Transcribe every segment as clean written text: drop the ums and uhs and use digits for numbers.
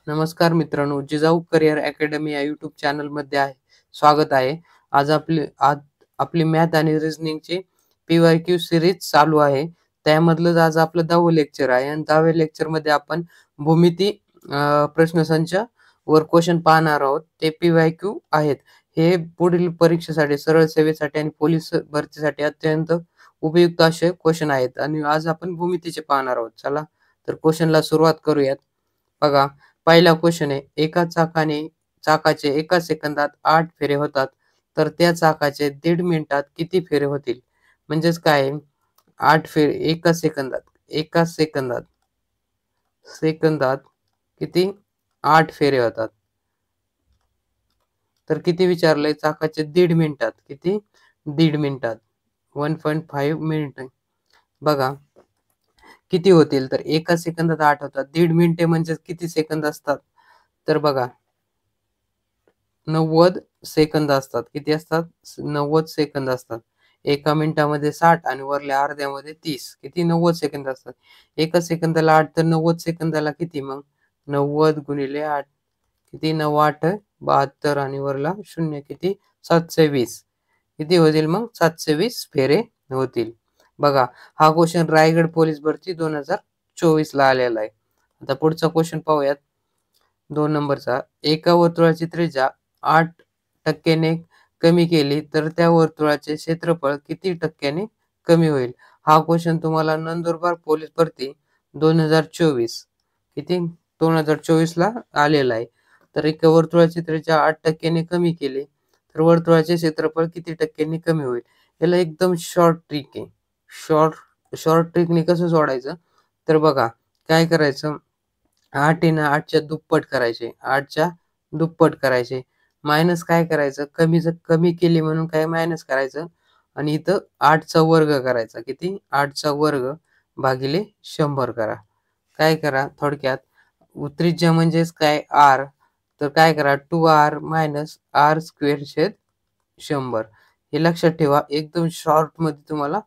नमस्कार मित्रांनो, Jijau career academy या यूट्यूब चॅनलमध्ये स्वागत आहे. आज आपली मॅथ आणि रिझनिंगची PYQ सिरीज चालू आहे. त्यामधलं आज आपलं 10वं लेक्चर आहे आणि 10व्या लेक्चरमध्ये आपण भूमिती प्रश्नसंच वर क्वेश्चन पाहणार आहोत. ते PYQ आहेत. हे पुढील परीक्षेसाठी, सरळ सेवेसाठी आणि पोलीस भरतीसाठी अत्यंत उपयुक्त असे क्वेश्चन आहेत आणि आज आपण भूमितीचे पाहणार आहोत. चला तर क्वेश्चनला सुरुवात करूयात. बघा, पहिला क्वेश्चन आहे, चाकाचे एका सेकंदात 8 फेरे होतात, तर त्या चाकाचे 1.5 मिनिटात किती फेरे होतील? म्हणजेच काय, 8 फेरे एका सेकंदात किती 8 फेरे होतात. तर किती विचारलंय? चाकाचे 1.5 मिनिटात. किती? 1.5 मिनिटात. 1.5 मिनिट. बघा किती होतील, तर एका सेकंदात 8 होतात. 1.5 मिनिटे म्हणजे किती सेकंद असतात? तर बघा 90 सेकंद असतात. किती असतात? 90 सेकंद असतात. एका मिनिटामध्ये 60 आणि वरल्या अर्ध्यामध्ये 30. किती? 90 सेकंद असतात. एका सेकंदाला 8 तर 90 सेकंदाला किती मग? 90 गुणिले 8 किती? 9 8 72 आणि वरला 0 किती? 720. किती होतील मग? 720 फेरे होतील. बघा, हा क्वेश्चन रायगड पोलीस भरती 2024 ला आलेला आहे. आता पुढचा क्वेश्चन पाहूयात. 2 नंबरचा, एका वर्तुळाची त्रिज्या 8% कमी केली तर त्या वर्तुळाचे क्षेत्रफळ किती टक्क्याने कमी होईल? हा क्वेश्चन तुम्हाला नंदुरबार पोलीस भरती 2024 किती 2024 ला आलेला आहे. तर एका वर्तुळाची त्रिज्या 8% कमी केली तर वर्तुळाचे क्षेत्रफळ किती टक्क्यांनी कमी होईल? याला एकदम शॉर्ट ट्रिक आहे. शॉर्ट ट्रिकने कसं सोडायचं? तर बघा काय करायचं, 8 आहे ना, 8च्या दुप्पट करायचे. 8च्या दुप्पट करायचे. मायनस काय करायचं? कमी केली म्हणून काय मायनस करायचं आणि इथं 8चा वर्ग करायचा. किती? 8चा वर्ग भागिले 100 करा. काय करा थोडक्यात, त्रिज्या म्हणजेच काय? r. तर काय करा, 2r मायनस r स्क्वेअर छेद 100. हे लक्षात ठेवा. एकदम शॉर्टमध्ये तुम्हाला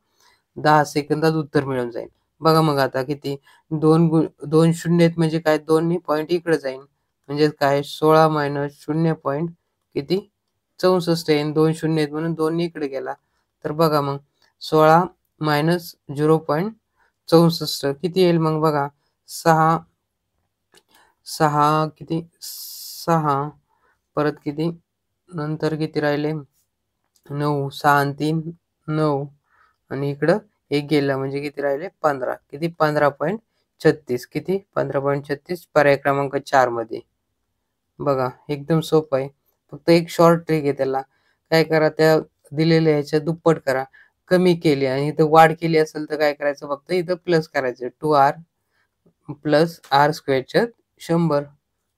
10 सेकंदात उत्तर मिळून जाईल. बघा मग आता किती? 2 शून्य आहेत म्हणजे काय? 2 पॉईंट इकडे जाईल. म्हणजे काय? 16 मायनस 0 पॉईंट किती? 64 येईल. 2 शून्य आहेत म्हणून 2 इकडे गेला. तर बघा मग 16 मायनस 0.64 किती येईल मग? बघा 6 किती? 6 परत किती? नंतर किती राहिले? 9. 6 आणि 3 9 आणि इकडं 1 गेला म्हणजे किती राहिले? 15. किती? 15.36. किती? 15.36 पर्याय क्रमांक 4 मध्ये. बघा एकदम सोपं आहे. फक्त एक शॉर्ट ट्रिक आहे त्याला. काय करा, त्या दिलेल्या ह्याच्या दुप्पट करा. कमी केली आणि इथं वाढ केली असेल तर काय करायचं? फक्त इथं प्लस करायचं. 2r plus r स्क्वेअरच्या 100.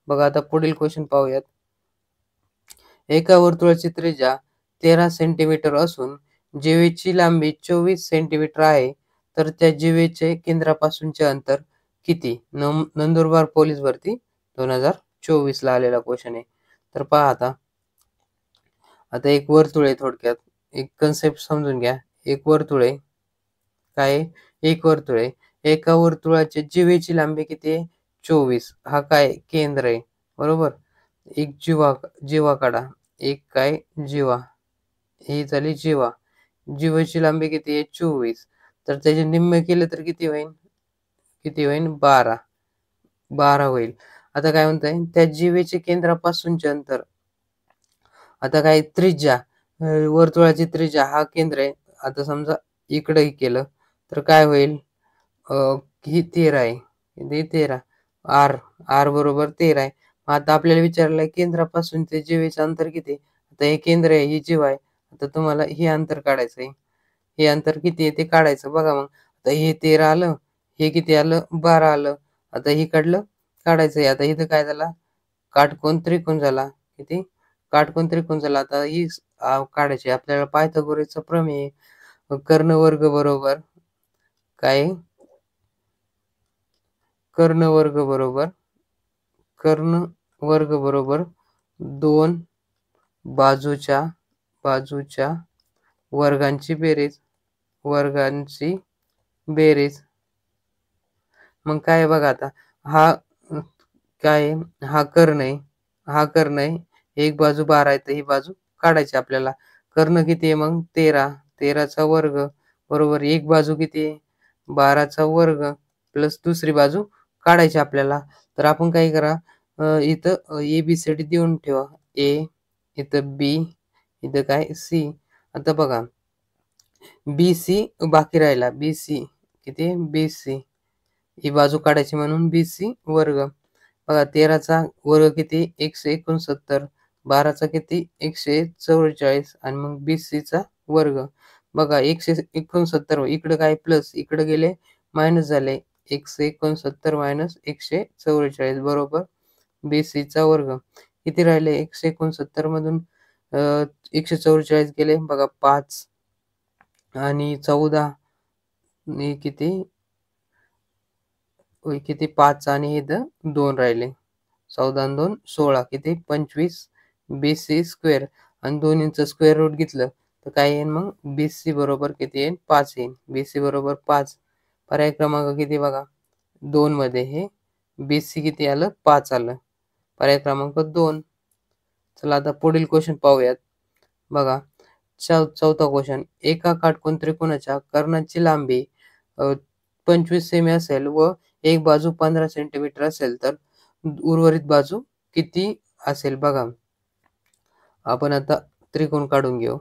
बघा आता पुढील क्वेश्चन पाहूयात. एका वर्तुळाची त्रिज्या 13 सेंटीमीटर असून जीवेची लांबी 24 सेंटीमीटर आहे, तर त्या जीवेचे केंद्रापासूनचे अंतर किती? नंदुरबार पोलीस भरती 2024 ला आलेला क्वेश्चन आहे. तर पहा आता एक वर्तुळ आहे. थोडक्यात एक कन्सेप्ट समजून घ्या. एक वर्तुळ आहे. काय आहे? एक वर्तुळ आहे. एका वर्तुळाची जीवेची लांबी किती आहे? 24. हा काय? केंद्र आहे. बरोबर. एक जीवा काढा. एक काय? जीवा. ही झाली जीवा. जीवेची लांबी किती आहे? 24. तर त्याचे निम्मे केले तर किती होईल? किती होईल? 12 होईल. आता काय म्हणताय? त्या जीवेचे केंद्रापासूनचे अंतर. आता काय? त्रिज्या, वर्तुळाची त्रिज्या हा केंद्र आहे. आता समजा इकडे केलं तर काय होईल? ही 13 आहे. किती? 13. r बरोबर 13 आहे. आता आपल्याला विचारलंय केंद्रापासून ते जीवेचे अंतर किती? आता हे केंद्र आहे, ही जीव आहे. आता तुम्हाला हे अंतर काढायचं आहे. हे अंतर किती आहे ते काढायचं. बघा मग आता हे 13 आलं, हे किती आलं? 12 आलं. आता हे काढायचं आहे. आता इथं काय झाला? काटकोन त्रिकोण झाला. किती? काटकोन त्रिकोण झाला. आता ही काढायची आपल्याला. पायथागोरसचा प्रमेय. कर्ण वर्ग बरोबर काय? कर्ण वर्ग बरोबर 2 बाजूच्या वर्गांची बेरीज. मग काय बघा आता, हा काय आहे, हा कर्ण आहे, हा कर्ण आहे. एक बाजू 12 आहे, तर ही बाजू काढायची आपल्याला. कर्ण किती आहे मग 13. 13चा वर्ग बरोबर एक बाजू किती आहे 12चा वर्ग प्लस दुसरी बाजू काढायची आपल्याला. तर आपण काय करा, इथं ABCD देऊन ठेवा. ए, इथं बी, इथं काय सी. आता बघा BC बाकी राहिला. BC किती आहे BC. ही बाजू काढायची म्हणून BC वर्ग. बघा 13चा वर्ग किती 169. 12चा किती 144 आणि मग BCचा वर्ग. बघा 169 इकडं काय प्लस इकडे गेले मायनस झाले. 169 मायनस 144 बरोबर BCचा वर्ग. किती राहिले 169 मधून 144 गेले बघा 5 आणि 14 आणि किती 5 आणि इथं 2 राहिले. 14 आणि 2 16 किती 25 BC स्क्वेअर आणि दोन्हीचं स्क्वेअर रूट घेतलं तर काय येईल मग BC बरोबर किती येईल 5 येईल. BC बरोबर 5. पर्याय क्रमांक किती बघा 2 मध्ये हे BC किती आलं 5 आलं. पर्याय क्रमांक 2. चला आता पुढील क्वेश्चन पाहूयात. बघा चौथा क्वेश्चन. एका काटकोन त्रिकोणाच्या कर्णाची लांबी 25 सेमी असेल व एक बाजू 15 सेंटीमीटर असेल तर उर्वरित बाजू किती असेल बघा. आपण आता त्रिकोण काढून घेऊ.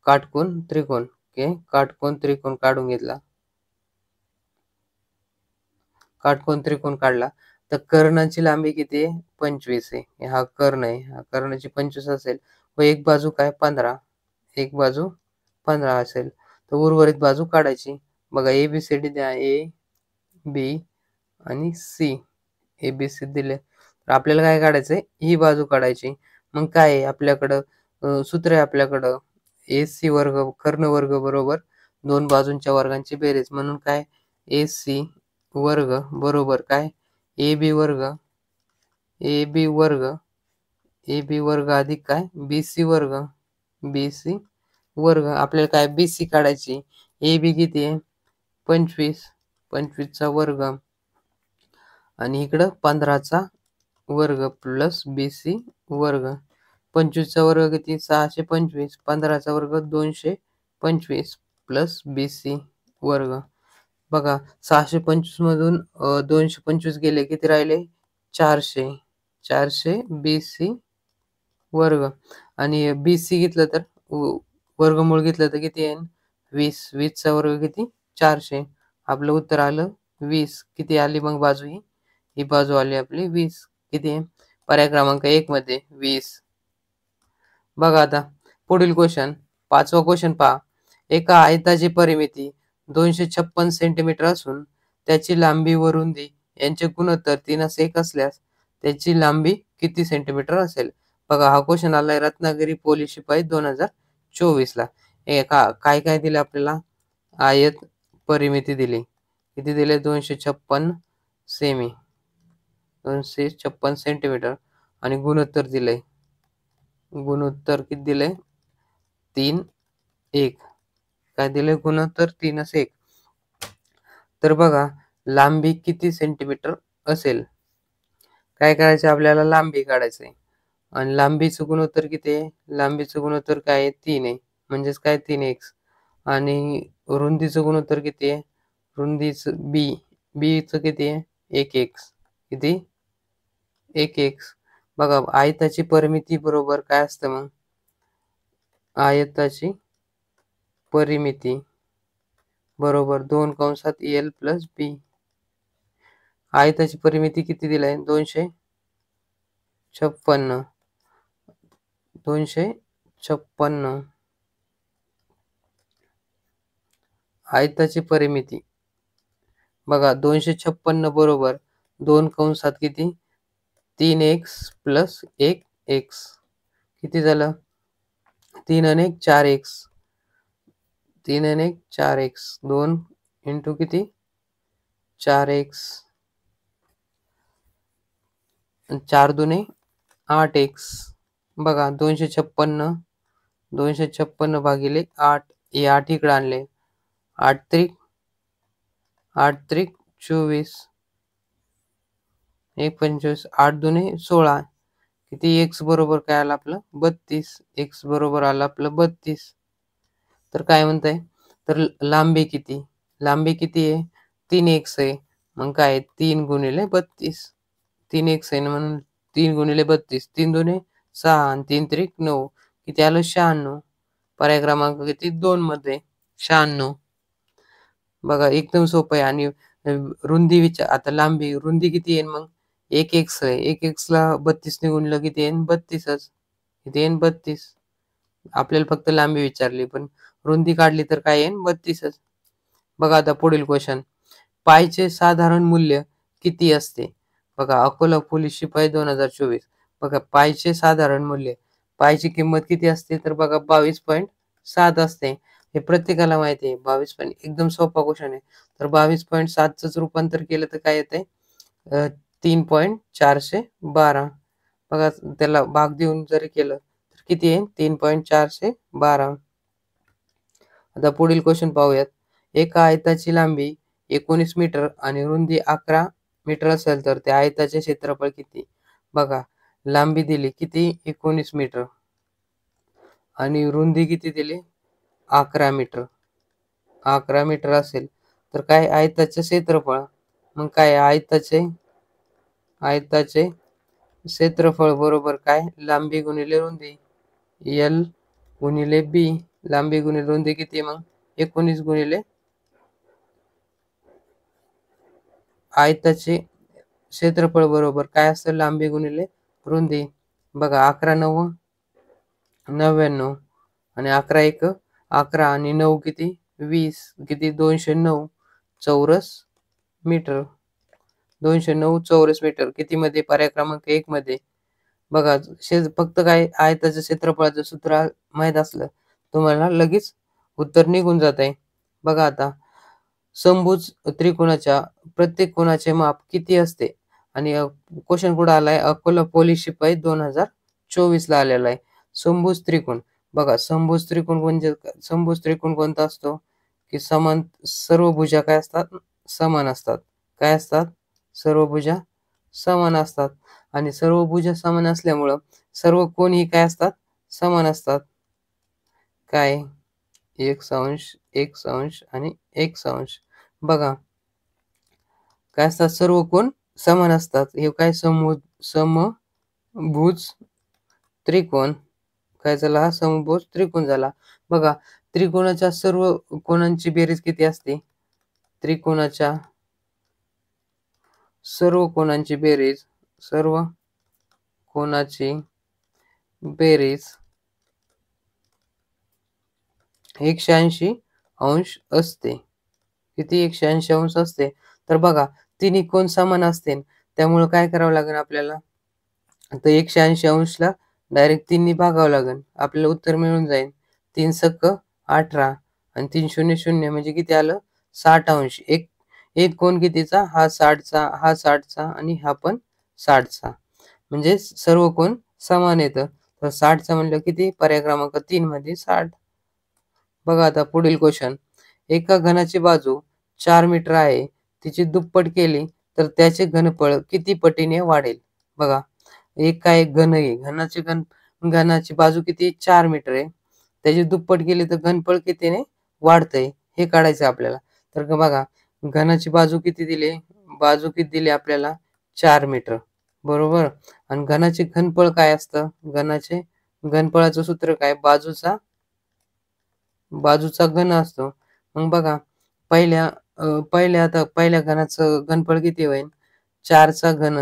काटकोन त्रिकोण ओके. काटकोन त्रिकोण काढून घेतला. काटकोन त्रिकोण काढला तर कर्णाची लांबी किती आहे 25 आहे. हा कर्ण आहे. हा कर्णाची 25 असेल व एक बाजू काय 15. एक बाजू 15 असेल तर उर्वरित बाजू काढायची. बघा ABCD द्या. A B आणि C. ABCD दिले. तर आपल्याला काय काढायचंय ही बाजू काढायची. मग काय आहे आपल्याकडं सूत्र आहे आपल्याकडं AC वर्ग कर्ण वर्ग बरोबर दोन बाजूंच्या वर्गांची बेरीज म्हणून काय AC वर्ग बरोबर काय AB वर्ग AB वर्ग अधिक काय BC वर्ग BC वर्ग. आपल्याला काय BC काढायची. AB किती आहे 25. 25 चा वर्ग आणि इकडं 15चा वर्ग प्लस BC वर्ग. 25 चा वर्ग किती 625. 15चा वर्ग 225 प्लस BC वर्ग. बघा 625 मधून 225 गेले किती राहिले 400. 400 BC वर्ग आणि BC घेतलं तर वर्गमूळ घेतलं तर किती येईल 20. 20 चा वर्ग किती 400. आपलं उत्तर आलं 20. किती आली मग बाजू ही बाजू आली आपली 20. किती आहे पर्याय क्रमांक 1 मध्ये 20. बघा आता पुढील क्वेश्चन. 5वा क्वेश्चन पहा. एका आयताची परिमिती 256 सेंटीमीटर असून त्याची लांबी व रुंदी यांचे गुणोत्तर 3:1 असल्यास त्याची लांबी किती सेंटीमीटर असेल. बघा हा क्वेश्चन आलाय रत्नागिरी पोलीस शिपाई 2024 ला. काय काय दिलं आपल्याला आयत परिमिती दिली. किती दिले 256 सेमी 256 सेंटीमीटर आणि गुणोत्तर दिलंय. गुणोत्तर किती दिलंय 3:1. काय दिलंय गुणोत्तर 3:1. तर बघा लांबी किती सेंटीमीटर असेल. काय करायचं आपल्याला लांबी काढायचंय आणि लांबीचं गुणोत्तर किती आहे लांबीचं गुणोत्तर काय आहे 3 आहे म्हणजेच काय 3x आणि रुंदीचं गुणोत्तर किती आहे रुंदीचं बीचं किती आहे 1x. किती 1x. बघा आयताची परिमिती बरोबर काय असतं मग आयताची परिमिती बरोबर 2 कंसात L प्लस B. आयताची परिमिती किती दिलाय 256. 256 आयताची परिमिती बघा 256 बरोबर 2 कंसात किती 3x प्लस 1x. किती झालं 3 आणि 4x 3 आणि 4x 2 इंटू किती 4x 4 दुने 8x. बघा 256 भागिले 8 हे 8 इकडे आणले 8 त्रिक 24 1 25 8 दुने 16 किती x बरोबर काय आलं आपलं 32 x बरोबर आलं आपलं 32. तर काय म्हणताय तर लांबी किती? लांबी किती आहे? 3x आहे. मग काय 3 गुणिले 32 3x आहे म्हणून 3 गुणिले 32 3 दुने 6 आणि 3 त्रिक 9 किती आलं 96. पर्याय क्रमांक किती 2 मध्ये 96. बघा एकदम सोपं आहे आणि रुंदी विचार आता लांबी रुंदी किती येईल मग 1x आहे 1x ला 32 ने गुणलं किती येईल 32च किती येईल 32. आपल्याला फक्त लांबी विचारली पण रुंदी काढली तर काय येईल 32च. बघा आता पुढील क्वेश्चन पायचे साधारण मूल्य किती असते? बघा अकोला पोलीस शिपाई 2024 बघा पायचे साधारण मूल्य पायची किंमत किती असते तर बघा 22.7 असते. हे प्रत्येकाला माहिती आहे 22 पॉईंट एकदम सोपा क्वेश्चन आहे. तर 22.7च रूपांतर केलं तर काय येते 3.412. बघा त्याला भाग देऊन जरी केलं तर किती आहे 3.412. आता पुढील क्वेश्चन पाहूयात. एका आयताची लांबी 19 मीटर आणि रुंदी 11 मीटर असेल तर त्या आयताचे क्षेत्रफळ किती? बघा लांबी दिली किती 19 मीटर आणि रुंदी किती दिली 11 मीटर 11 मीटर असेल तर काय आयताचे क्षेत्रफळ मग काय आयताचे क्षेत्रफळ बरोबर काय लांबी गुणिले रुंदी एल गुणिले बी लांबी गुणिले रुंदी किती मग 19 गुणिले आयताचे क्षेत्रफळ बरोबर काय असतं लांबी गुणिले रुंदी. बघा 11 9 99 आणि 11 1 11 आणि 9 किती 20 किती 209 चौरस मीटर 209 चौरस मीटर किती मध्ये पर्याय क्रमांक 1 मध्ये. बघा फक्त काय आयताचं क्षेत्रफळाचं सूत्र माहित असलं तुम्हाला लगेच उत्तर निघून जात आहे. बघा आता समभुज त्रिकोणाच्या प्रत्येक कोणाचे माप किती असते आणि क्वेश्चन कुठं आलाय अकोला पोलीस शिपाई 2024 ला आलेला आहे. समभुज त्रिकोण बघा समभुज त्रिकोण म्हणजे समभुज त्रिकोण कोणता असतो की समान सर्व भुजा काय असतात समान असतात. काय असतात सर्व भुजा समान असतात आणि सर्व भुजा समान असल्यामुळं सर्व कोणही काय असतात समान असतात. काय 1 आणि 1 बघा काय असतात सर्व कोण समान असतात. हे काय समभुज त्रिकोण काय झाला हा समभुज त्रिकोण झाला. बघा त्रिकोणाच्या सर्व कोणांची बेरीज किती असते त्रिकोणाच्या सर्व कोणांची बेरीज 180 अंश असते. किती 180 अंश असते. तर बघा तिन्ही कोण समान असतील त्यामुळे काय करावं लागेल आपल्याला तर 180 अंशला डायरेक्ट 3 ने भागावं लागेल आपल्याला उत्तर मिळून जाईल 3 सक्क 18 आणि 3 शून्य शून्य म्हणजे किती आलं 60 अंश. एक कोण कितीचा हा 60चा आणि हा पण 60चा म्हणजे सर्व कोण समान येतं. तर 60चा म्हणलं किती पर्याय क्रमांक 3 मध्ये 60. बघा आता पुढील क्वेश्चन एका घनाची बाजू 4 मीटर आहे तिची दुप्पट केली तर त्याचे घनफळ किती पटीने वाढेल. बघा एक काय घन आहे घनाची बाजू किती 4 मीटर आहे त्याची दुप्पट केली तर घनफळ कितीने वाढतंय हे काढायचं आपल्याला. तर बघा घनाची बाजू किती दिली आपल्याला 4 मीटर बरोबर आणि घनाचे घनफळ काय असतं घनाचे घनफळाचं सूत्र काय बाजूचा घन असतो. मग बघा पहिल्या घनाचं घनफळ किती होईल 4चा घन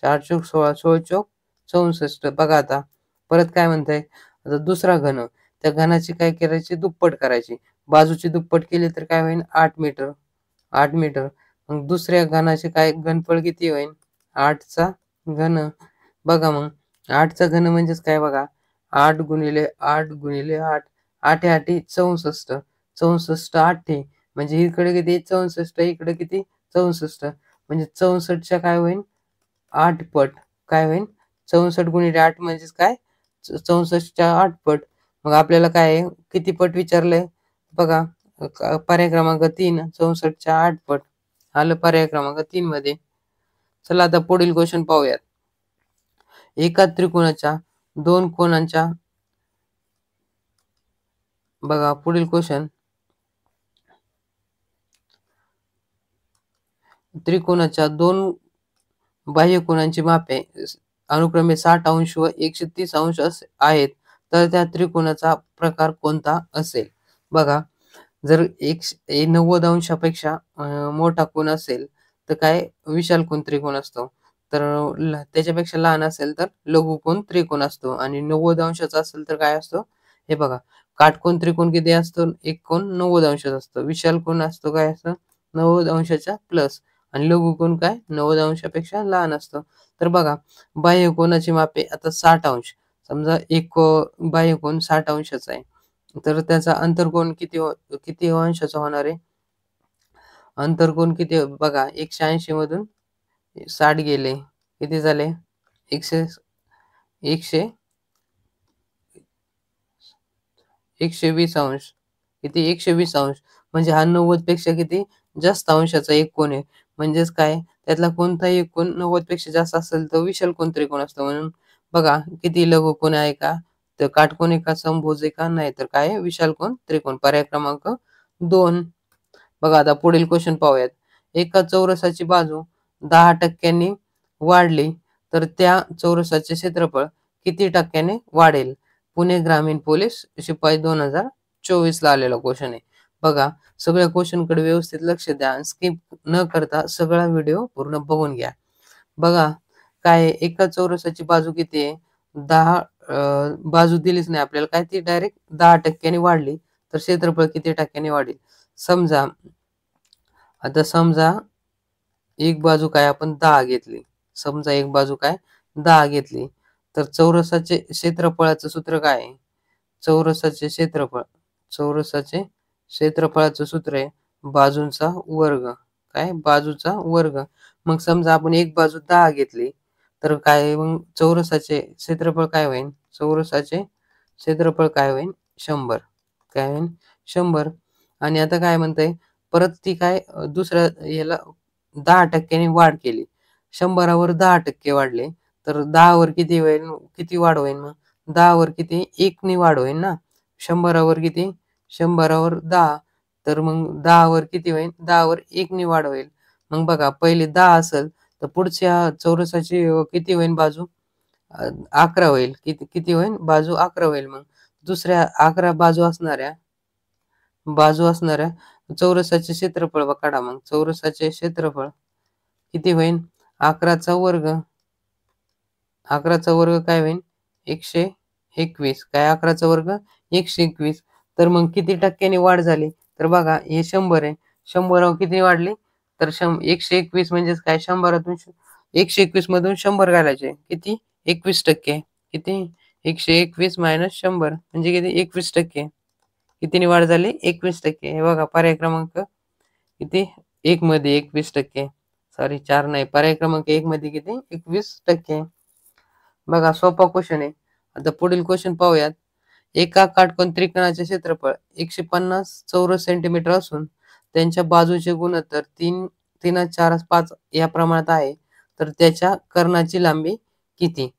4 चौक 16 16 चौक 64. बघा आता परत काय म्हणताय आता दुसरा घन त्या घनाची काय करायची दुप्पट करायची बाजूची दुप्पट केली तर काय होईल 8 मीटर. मग दुसऱ्या घनाचे काय घनफळ किती होईल 8चा घन. बघा मग 8चा घन म्हणजेच काय बघा 8 गुणिले 8 गुणिले 8 8 8 64 64 8 म्हणजे इकडे किती 64 इकडे किती 64 म्हणजे 64च्या काय होईल 8 पट काय होईल 64 गुणिले 8 म्हणजेच काय 64च्या 8 पट. मग आपल्याला काय किती पट विचारलंय बघा पर्याय क्रमांक 3 64च्या 8 पट आलं पर्याय क्रमांक 3 मध्ये. चला आता पुढील क्वेश्चन पाहूयात. एका त्रिकोणाच्या दोन कोणांच्या बघा पुढील क्वेश्चन. त्रिकोणाच्या दोन बाह्यकोनांची मापे अनुक्रमे 60 अंश व 130 अंश आहेत, तर त्या त्रिकोणाचा प्रकार कोणता असेल? बघा, जर 90 अंशापेक्षा मोठा कोन असेल तर काय विशाल कोन त्रिकोण असतो, तर त्याच्यापेक्षा लहान असेल तर लघुकोन त्रिकोण असतो, आणि 90 अंशाचा असेल तर काय असतो? हे बघा, काटकोन त्रिकोण किती असतो? एक कोन 90 अंशाचा असतो. विशाल कोन असतो काय असतो? 90 अंशाच्या प्लस, आणि लघुकोन काय 90 अंशापेक्षा लहान असतो. तर बघा, बाह्य कोनाची मापे आता 60 अंश, समजा एक बाह्य कोन 60 अंशाचा आहे, तर त्याचा अंतरकोन किती अंशाचा होणार आहे? अंतरकोन किती? बघा, 180 मधून 60 गेले, किती झाले? 120 अंश. किती? 120 अंश. म्हणजे हा 90 पेक्षा किती जास्त अंशाचा एक कोन आहे. म्हणजेच काय, त्यातला कोणताही एक कोन 90 पेक्षा जास्त असेल तर विशाल कोन त्रिकोण असतो. म्हणून बघा, किती लघुकोन आहे का? तर काटकोन आहे का? समभुज आहे का? नाही, तर काय विशाल कोन त्रिकोण. पर्याय क्रमांक 2. बघा आता पुढील क्वेश्चन पाहूयात. एका चौरसाची बाजू 10% वाढली तर त्या चौरसाचे क्षेत्रफळ किती टक्क्याने वाढेल? पुणे ग्रामीण पोलीस शिपाई 2024 ला आलेला क्वेश्चन आहे. बघा, सगळ्या क्वेश्चन कडे व्यवस्थित लक्ष द्या, स्किप न करता सगळा व्हिडिओ पूर्ण बघून घ्या. बघा, काय एका चौरसाची बाजू किती आहे? 10. बाजू दिलीच नाही आपल्याला, काय ती डायरेक्ट 10% वाढली तर क्षेत्रफळ किती टक्क्याने वाढेल? समजा एक बाजू काय आपण 10 घेतली. समजा एक बाजू काय 10 घेतली, तर चौरसाचे क्षेत्रफळाचं सूत्र काय आहे? चौरसाचे क्षेत्रफळाचं सूत्र आहे बाजूंचा वर्ग. काय? बाजूचा वर्ग. मग समजा आपण एक बाजू 10 घेतली, तर काय मग चौरसाचे क्षेत्रफळ काय होईल? चौरसाचे क्षेत्रफळ काय होईल? 100. काय होईल? 100. आणि आता काय म्हणतंय, परत ती काय दुसऱ्या याला 10% वाढ केली. 100 वर 10% वाढले, तर 10 वर किती होईल? किती वाढ होईल मग? 10 वर किती? 1 नी वाढ होईल ना. 100 वर किती? 100 वर 10. तर मग 10 वर किती होईल? 10 वर 1 नी वाढ होईल. मग बघा, पहिले 10 असेल तर पुढच्या चौरसाची किती होईल बाजू? 11 होईल. किती होईल? बाजू 11 होईल. मग दुसऱ्या 11 बाजू असणाऱ्या चौरसाचे क्षेत्रफळ काढा. मग चौरसाचे क्षेत्रफळ किती होईल? 11चा वर्ग. 11चा वर्ग काय होईल? 121. काय 11चा वर्ग? 121. तर मग किती टक्क्याने वाढ झाली? तर बघा, हे 100 आहे. 100 किती वाढली? तर 121 म्हणजेच काय? 121 मधून 100 घालायचे. किती? 21%. किती? 121 मायनस 100 म्हणजे किती? 21%. कितीने वाढ झाली? 21%. हे बघा, पर्याय क्रमांक किती? 1 मध्ये 21%. सॉरी, 4 नाही. पर्याय क्रमांक 1 मध्ये किती? 21%. बघा, सोपा क्वेश्चन आहे. आता पुढील क्वेश्चन पाहूयात. एका काटकोन त्रिकोणाचे क्षेत्रफळ 150 चौरस सेंटीमीटर असून त्यांच्या बाजूचे गुणोत्तर 3:4:5 या प्रमाणात आहे, तर त्याच्या कर्णाची लांबी किती?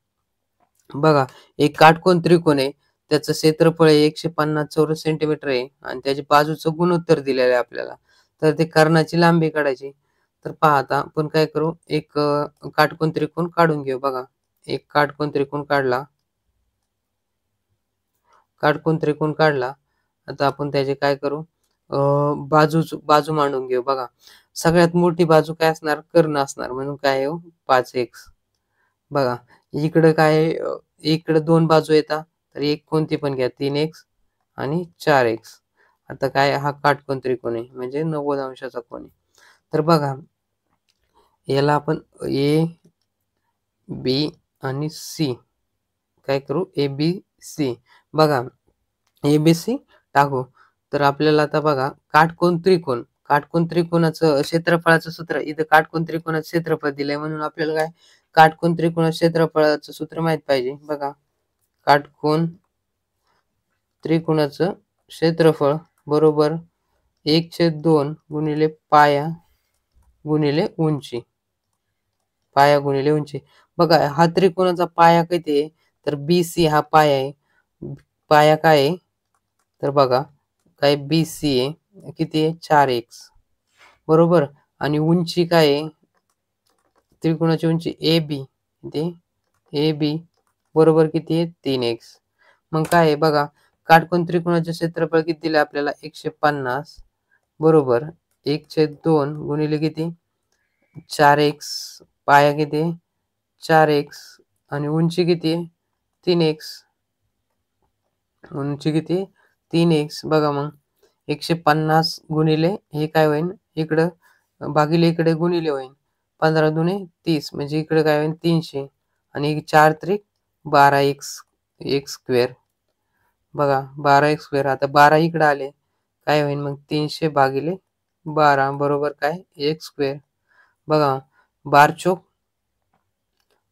बघा, एक काटकोन त्रिकोण आहे, त्याचं क्षेत्रफळ 150 चौरस सेंटीमीटर आहे, आणि त्याच्या बाजूचं गुणोत्तर दिलेलं आहे आपल्याला. तर ते कर्णाची लांबी काढायची. तर पहा, आता आपण काय करू, एक काटकोन त्रिकोण काढून घेऊ. बघा, एक काटकोन त्रिकोण काढला. आता आपण त्याचे काय करू, बाजू मांडून घेऊ. बघा, सगळ्यात मोठी बाजू काय असणार? कर्ण असणार, म्हणून काय हो 5x. बघा, इकडे काय, इकडे 2 बाजू येतात, तर एक कोणती पण घ्या, 3x आणि 4x. आता काय, हा काटकोन त्रिकोण आहे, म्हणजे 90 अंशाचा कोन आहे. तर बघा, याला आपण ए बी आणि सी काय करू, ए बी सी. बघा, ए बी सी टाकू. तर आपल्याला आता बघा, काटकोन त्रिकोणाचं क्षेत्रफळाचं सूत्र, इथं काटकोन त्रिकोणाचं क्षेत्रफळ दिलंय, म्हणून आपल्याला काय काटकोन त्रिकोणाचं क्षेत्रफळाचं सूत्र माहित पाहिजे. बघा, काटकोन त्रिकोणाचं क्षेत्रफळ बरोबर 1/2 गुणिले पाया गुणिले उंची. पाया गुणिले उंची. बघा हा त्रिकोणाचा पाया किती आहे? तर BC हा पाया आहे. पाया काय आहे? तर बघा काय BC आहे किती आहे? 4x बरोबर. आणि उंची काय आहे? त्रिकोणाची उंची AB किती? AB बरोबर किती आहे? 3x. मग काय आहे बघा, काटकोन त्रिकोणाचे क्षेत्रफळ किती दिले आपल्याला? 150 बरोबर 1/2 गुणिले किती? 4x. पाया किती? 4x आणि उंची किती आहे? 3x. उंची किती? 3x. बघा मग 150 गुणिले हे काय होईल? इकडं भागिले इकडे गुणिले होईल. 15 दुणे 30 म्हणजे इकडे काय होईल? 300 आणि 4 त्रिक 12x x स्क्वेअर. बघा 12x स्क्वेअर. आता 12 इकडे आले काय होईल मग? 300 भागिले 12 बरोबर काय? x square. बघा 12 चोक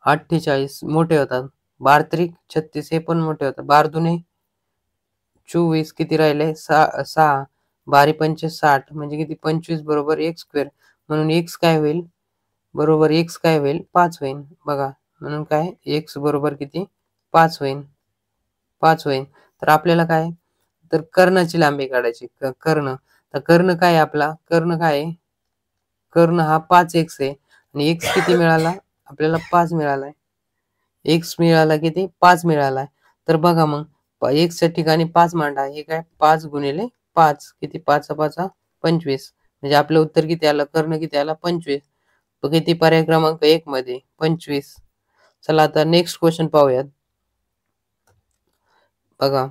48 मोठे होतात. 12 त्रिक 36 हे पण मोठे होतात. 12 दुणे 24 किती राहिले? 6. 12 पंचे 60 म्हणजे किती? 25 बरोबर x स्क्वेअर. म्हणून x काय होईल? बरोबर x काय होईल? 5 होईल. बघा म्हणून काय? x बरोबर किती? 5 होईल. 5 होईल. तर आपल्याला काय? तर कर्णाची लांबी काढायची. कर्ण. तर कर्ण काय आहे आपला? कर्ण काय आहे? कर्ण हा 5x आहे आणि x किती मिळाला? आपल्याला 5 मिळालाय. x मिळाला किती? 5 मिळाला. तर बघा मग x च्या ठिकाणी 5 मांडा. हे काय? 5 गुणिले 5 किती? 5 5 25 म्हणजे आपलं उत्तर किती आलं? कर्ण किती आला? 25. तो किती? पर्याय क्रमांक 1 मध्ये 25. चला आता नेक्स्ट क्वेश्चन पाहूयात. बघा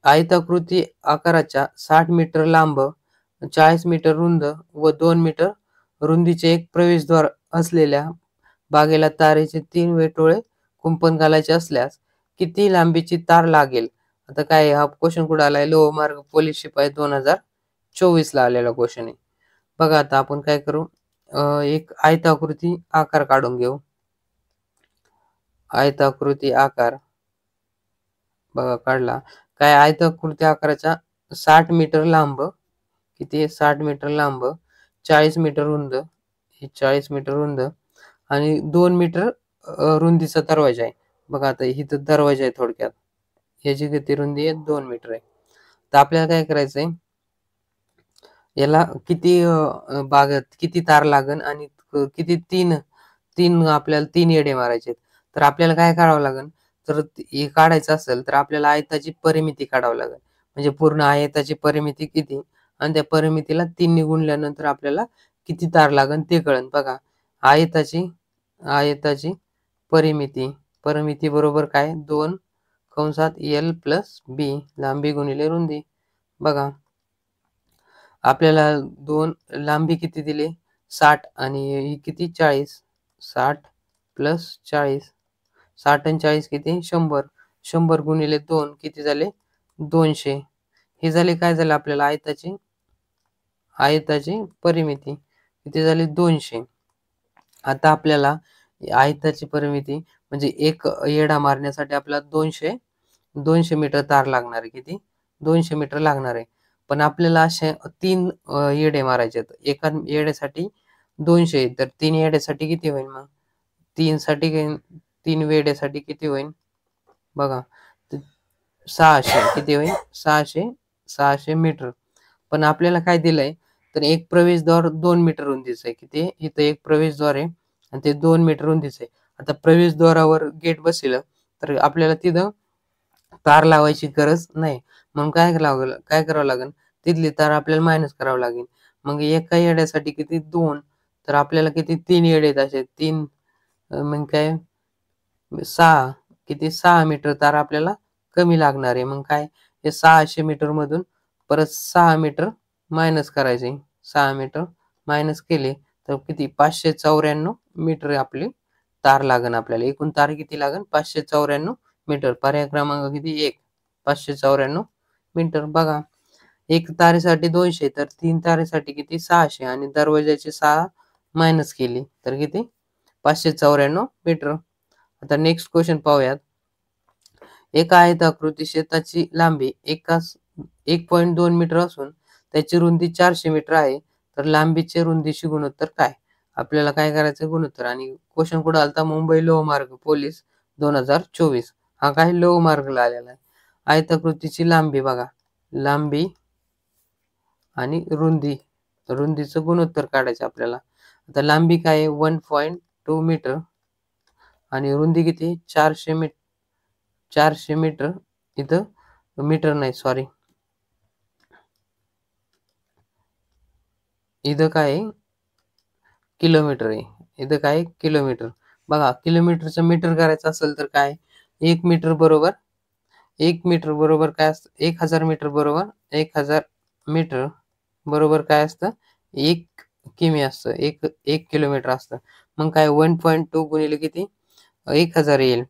आयताकृती आकाराच्या 60 मीटर लांब, 40 मीटर रुंद व 2 मीटर रुंदीचे एक प्रवेशद्वार असलेल्या बागेला तारेचे 3 वेटोळे कुंपण घालायचे असल्यास किती लांबीची तार लागेल? आता काय हा क्वेश्चन कुठे आलाय? लोहमार्ग पोलीस शिपाई 2024 ला आलेला क्वेश्चन आहे. बघा आता आपण काय करू? एक आयताकृती आकार काढून घेऊ. आयताकृती आकार बघा काढला. काय आयताकृती आकाराच्या 60 मीटर लांब किती आहे? 60 मीटर लांब, 40 मीटर रुंद, हे 40 मीटर रुंद आणि 2 मीटर रुंदीचा दरवाजा आहे. बघा आता इथं दरवाजा आहे थोडक्यात. ह्याची किती रुंदी आहे? 2 मीटर आहे. तर आपल्याला काय करायचंय? याला किती बागेत किती तार लागन आणि किती 3 आपल्याला 3 येडे मारायचे. तर आपल्याला काय करावं लागेल? तर हे काढायचं असेल तर आपल्याला आयताची परिमिती काढावं लागेल. म्हणजे पूर्ण आयताची परिमिती किती आणि त्या परिमितीला 3 ने गुणल्यानंतर आपल्याला किती तार लागेल ते कळेल. बघा आयताची परिमिती परिमिती बरोबर काय? 2 कंसात L प्लस B लांबी गुणिले रुंदी. बघा आपल्याला 2 लांबी किती दिली? 60 आणि ही किती? 40. 60 प्लस 40. 60 आणि 40 किती? 100. 100 गुणिले 2 किती झाले? 200. हे झाले काय झालं आपल्याला आयताची परिमिती किती झाली? 200. आता आपल्याला आयताची परिमिती म्हणजे एक येडा मारण्यासाठी आपल्याला 200 मीटर तार लागणार आहे. किती? 200 मीटर लागणार आहे. पण आपल्याला असे 3 येडे मारायचे आहेत. एका येड्यासाठी 200 तर 3 येड्यासाठी किती होईल मग? 3 वेड्यासाठी किती होईल? बघा 600 किती होईल? 600 मीटर. पण आपल्याला काय दिलंय? तर एक प्रवेशद्वार 2 मीटर रुंदीचं आहे. किती? इथं एक प्रवेशद्वार आहे आणि ते 2 मीटर रुंदीचं आहे. आता प्रवेशद्वारावर गेट बसवलं तर आपल्याला तिथं तार लावायची गरज नाही. मग काय करावं लागेल? तिथली तार आपल्याला मायनस करावं लागेल. मग एका येड्यासाठी किती? 2 तर आपल्याला किती? 3 येडे आहेत असे 3 मग काय 6 किती? 6 मीटर तार आपल्याला कमी लागणार आहे. मग काय? हे 600 मीटर मधून परत 6 मीटर मायनस करायचे. 6 मीटर मायनस केले तर किती? 594 मीटर आपली तार लागेल आपल्याला. एकूण तार किती लागेल? 594 मीटर. पर्याय क्रमांक किती? 1. 594 मीटर. बघा एक तारेसाठी 200 तर 3 तारेसाठी किती? 600 आणि दरवाजाची 6 मायनस केली तर किती? 594 मीटर. आता नेक्स्ट क्वेश्चन पाहूयात. एका आयताकृती शेताची लांबी 1.2 मीटर असून त्याची रुंदी 400 मीटर आहे. तर लांबीचे रुंदीशी गुणोत्तर काय? आपल्याला काय करायचं गुणोत्तर. आणि क्वेश्चन कुठं आलता, मुंबई लोहमार्ग पोलीस 2024. हा काय लोहमार्गला आलेला आहे. आयताकृतीची लांबी बघा, लांबी आणि रुंदीचं गुणोत्तर काढायचं आपल्याला. आता लांबी काय आहे 1.2 मीटर आणि रुंदी किती 400 मीटर. इथं मीटर नाही, सॉरी, इथं काय आहे किलोमीटर आहे. इथं काय किलोमीटर. बघा किलोमीटरचं मीटर करायचं असेल तर काय 1 मीटर बरोबर 1 मीटर बरोबर काय असतं 1000 मीटर बरोबर 1000 मीटर बरोबर काय असतं 1 किमी असतं. 1 किलोमीटर असतं. मग काय 1.2 गुणिले किती 1000 येईल.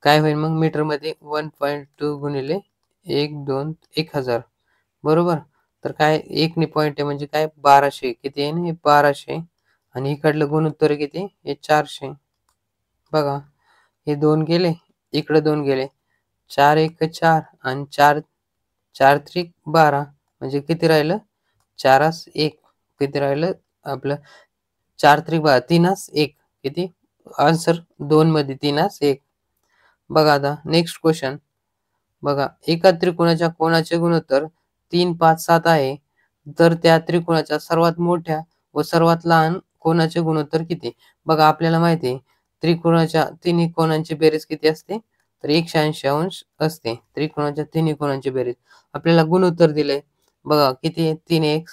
काय होईल मग मीटरमध्ये 1.2 गुणिले 1 2 1000 बरोबर. तर काय 1 ने पॉईंट आहे म्हणजे काय 1200 किती आहे ना हे 1200 आणि इकडलं गुणोत्तर किती हे 400. बघा हे 2 गेले, इकडे 2 गेले. 4 1 4 आणि 4 4 त्रिक 12 म्हणजे किती राहिलं 4 1 किती राहिलं आपलं 4 त्रिक 12 3 1 किती आन्सर 2 मध्ये 3 1. बघा आता नेक्स्ट क्वेश्चन. बघा एका त्रिकोणाच्या कोनाचे गुणोत्तर 3 5 7 आहे, तर त्या त्रिकोणाच्या सर्वात मोठ्या व सर्वात लहान कोनाचे गुणोत्तर किती. बघा आपल्याला माहिती आहे त्रिकोणाच्या तिन्ही कोनांची बेरीज किती असते तर 180 अंश असते. त्रिकोणाच्या तिन्ही कोनांची बेरीज आपल्याला गुणोत्तर दिले. बघा किती आहे 3x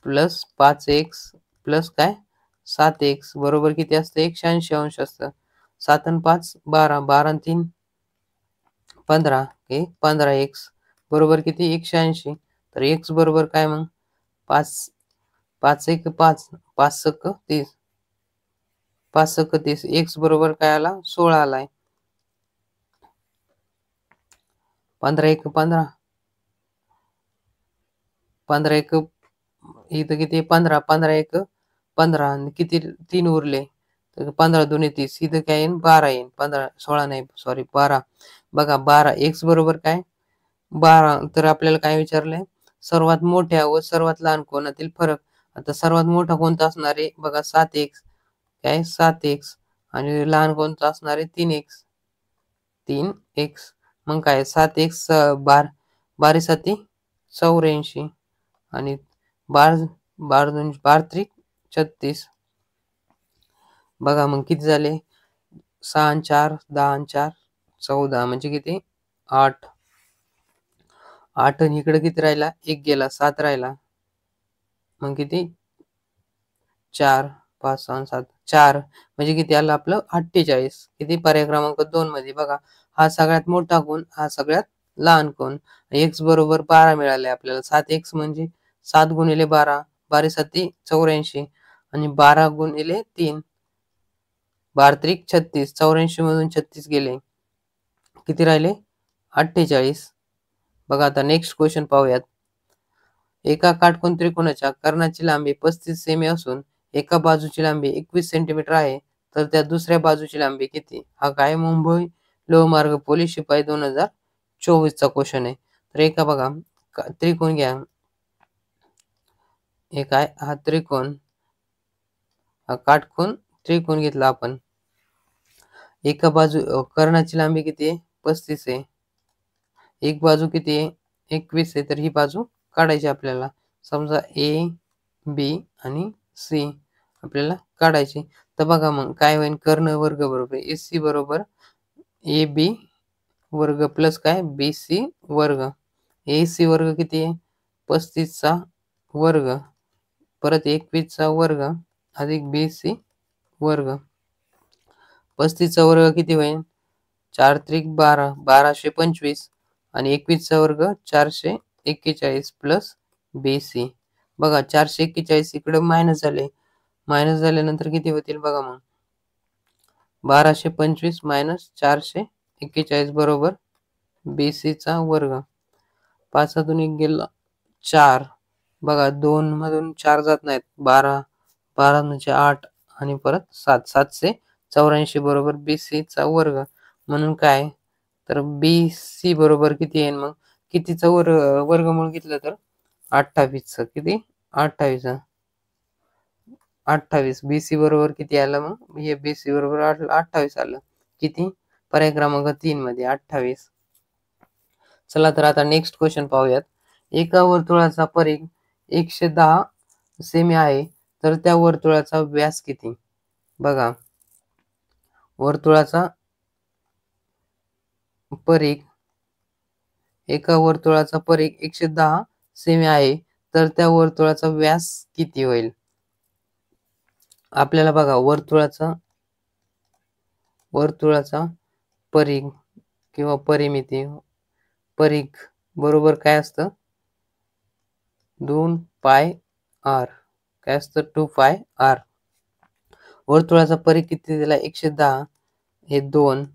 प्लस 5x प्लस काय 7x बरोबर किती असतं 180 अंश असतं. 7 आणि 5 12 12 आणि 3 15 हे 15x बरोबर किती 180. तर x बरोबर काय मग 5 5 1 5 5 सक 30 5 सक 30 x बरोबर काय आला 16 आलाय. 15 1 15 15 1 इथं किती 15 15 1 15 आणि किती 3 उरले तर 15 2 30 इथं काय येईल 12 येईल. 15 16 नाही सॉरी 12. बघा 12 x बरोबर काय 12. तर आपल्याला काय विचारलंय सर्वात मोठ्या व सर्वात लहान कोनातील फरक. आता सर्वात मोठा कोणता असणार आहे बघा 7x काय 7x आणि लहान कोणता असणार आहे 3x. मग काय 7x 12 7 84 आणि 12 12 12 त्रिक 36. बघा मग किती झाले 6 आणि 4 10 आणि 4 14 म्हणजे किती 8 8 आणि इकडे किती राहिला 1 गेला 7 राहिला. मग किती 4 5 6 7 4 म्हणजे किती आलं आपलं 48. किती पर्याय क्रमांक 2 मध्ये. बघा हा सगळ्यात मोठा कोन हा सगळ्यात लहान कोन. x बरोबर 12 मिळाले आपल्याला. 7x म्हणजे 7 गुणिले 12 12 7 84 आणि 12 गुणिले 3 12 त्रिक 36 84 मधून 36 गेले किती राहिले 48. बघा आता नेक्स्ट क्वेश्चन पाहूयात. एका काटकोन त्रिकोणाच्या कर्णाची लांबी 35 सेमी असून एका बाजूची लांबी 21 सेंटीमीटर आहे, तर त्या दुसऱ्या बाजूची लांबी किती. हा काय मुंबई लोहमार्ग पोलीस शिपाई 2024 चा क्वेश्चन आहे. तर एका बघा त्रिकोण घ्या. हे काय हा त्रिकोण हा काटकोन त्रिकोण घेतला आपण. एका बाजू कर्णाची लांबी किती आहे 35 आहे. एक बाजू किती आहे 21 आहे. तर ही बाजू काढायची आपल्याला. समजा ए बी आणि सी आपल्याला काढायची. तर बघा मग काय होईल कर्ण वर्ग बरोबर ए सी बरोबर ए बी वर्ग प्लस काय बी सी वर्ग. ए सी वर्ग किती आहे 35 चा वर्ग परत 21 चा वर्ग अधिक बी सी वर्ग. 35 चा वर्ग किती होईल 4 त्रिक 12 1225 आणि 21 चा वर्ग 441 प्लस बी सी. बघा 441 इकडे मायनस झाले. मायनस झाल्यानंतर किती होतील बघा मग 1225 मायनस 441 बरोबर बी सी चा वर्ग. 5 मधून 1 गेला 4. बघा 2 मधून 4 जात नाहीत 12 12 म्हणजे 8 आणि परत 7 784 बरोबर बी सी चा वर्ग. म्हणून काय तर बी सी बरोबर किती येईल मग कितीचा वर्गमूळ घेतलं तर 28 चं किती 28 28. BC बरोबर किती आलं मग? हे BC बरोबर 28 आलं. किती? पर्याय क्रमांक 3 मध्ये 28. चला तर आता नेक्स्ट क्वेश्चन पाहूयात. एका वर्तुळाचा परिघ 110 सेमी आहे, तर त्या वर्तुळाचा व्यास किती? बघा, वर्तुळाचा परिघ, एका वर्तुळाचा परिघ 110 सेमी आहे, तर त्या वर्तुळाचा व्यास किती होईल? आपल्याला बघा, वर्तुळाचा परिघ किंवा परिमिती, परिघ बरोबर काय असतं? 2 पाय r. काय असतं? 2 पाय r. वर्तुळाचा परिघ किती दिला? 110. हे 2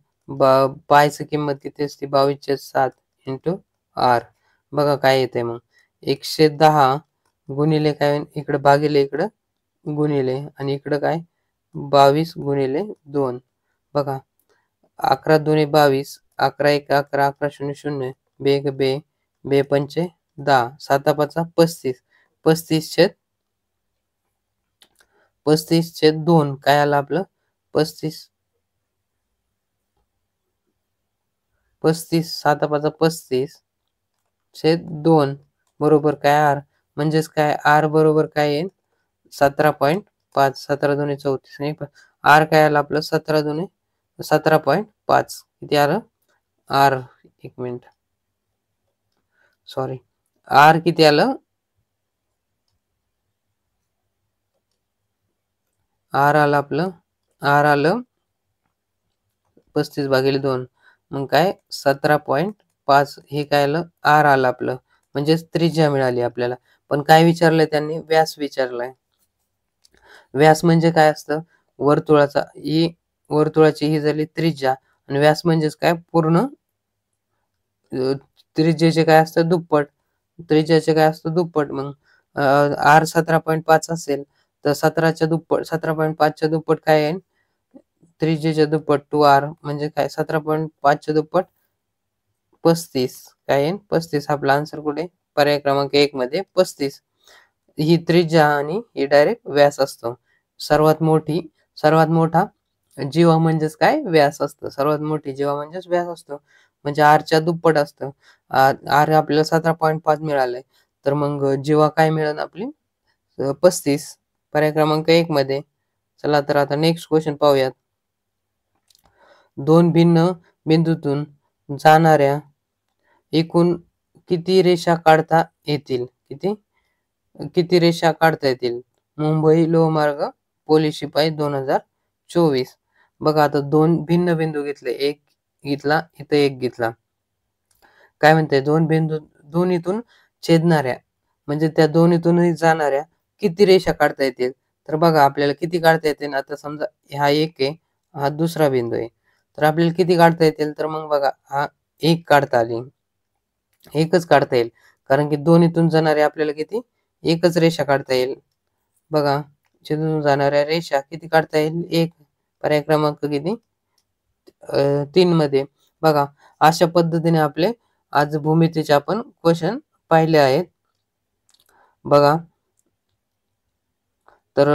पायची किंमत किती असते? 22/7 इंटू r. बघा काय येते मग? 110 गुणिले काय होईल? इकडं भागिले इकडं गुणिले आणि इकडं काय? 22 गुणिले 2. बघा, 11 दुणे 22, 11 1 11, 11 0 0, बे 1 बे, बे पंचे 10, 7 5 35, 35/2 काय आलं आपलं? 35 7 5 35/2 बरोबर काय r. म्हणजेच काय? r बरोबर काय येईल? 17.5. 17 दुणे 34 नाही का? r काय आलं आपलं? 17 दुणे 17.5. किती आलं? r, एक मिनिट, सॉरी, r किती आलं? r आलं आपलं, r आलं 35/2. मग काय? 17.5. हे काय आलं? r आलं आपलं. म्हणजेच त्रिज्या मिळाली आपल्याला. पण काय विचारलंय त्यांनी? व्यास विचारलाय. व्यास म्हणजे काय असतं? वर्तुळाची ही झाली त्रिज्या आणि व्यास म्हणजेच काय? पूर्ण त्रिज्येचे काय असतं? दुप्पट. त्रिज्याचे काय असतं? दुप्पट. मग r 17.5 असेल तर 17.5च्या दुप्पट काय आहे? त्रिज्येच्या दुप्पट 2r म्हणजे काय? 17.5च्या दुप्पट 35. काय येईल? 35. आपला आन्सर कुठे? पर्याय क्रमांक 1 मध्ये 35. ही त्रिज्या आणि ही डायरेक्ट व्यास असतो. सर्वात मोठा जीवा म्हणजेच काय? व्यास असतं. सर्वात मोठी जीवा म्हणजेच व्यास असतो. म्हणजे r च्या दुप्पट असतं. r आपल्याला 17.5 मिळालंय. तर मग जीवा काय मिळेल आपली? 35. पर्याय क्रमांक 1 मध्ये. चला तर आता नेक्स्ट क्वेश्चन पाहूयात. दोन भिन्न बिंदूतून जाणाऱ्या एकूण किती रेषा काढता येतील? किती रेषा काढता येतील? मुंबई लोहमार्ग पोलीस शिपाई 2024. बघा, आता दोन भिन्न बिंदू घेतले. एक घेतला, इथं एक घेतला. काय म्हणते? दोन्हीतून छेदणाऱ्या म्हणजे त्या दोन्हीतूनही जाणाऱ्या किती रेषा काढता येतील? तर बघा, आपल्याला किती काढता येतील? आता समजा हा एक आहे, हा दुसरा बिंदू आहे. तर आपल्याला किती काढता येतील? तर मग बघा, हा एक काढता आली. एकच काढता येईल. कारण की दोन्हीतून जाणाऱ्या आपल्याला किती? एकच रेषा काढता येईल. बघा, छेदून जाणाऱ्या रेषा किती काढता येईल? एक. पर्याय क्रमांक किती? 3 मध्ये. बघा, अशा पद्धतीने आपले आज भूमितीचे आपण क्वेश्चन पाहिले आहेत. बघा, तर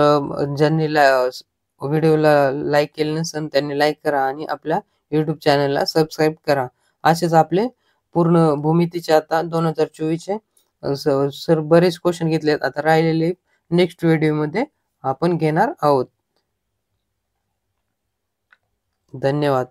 ज्यांनी व्हिडिओला लाईक केले नसेल त्यांनी लाईक करा आणि आपल्या YouTube चॅनलला सबस्क्राईब करा. असेच आपले पूर्ण भूमितीचे आता 2024चे सर बरेच क्वेश्चन घेतलेत. आता राहिलेले नेक्स्ट व्हिडिओमध्ये आपण घेणार आहोत. धन्यवाद.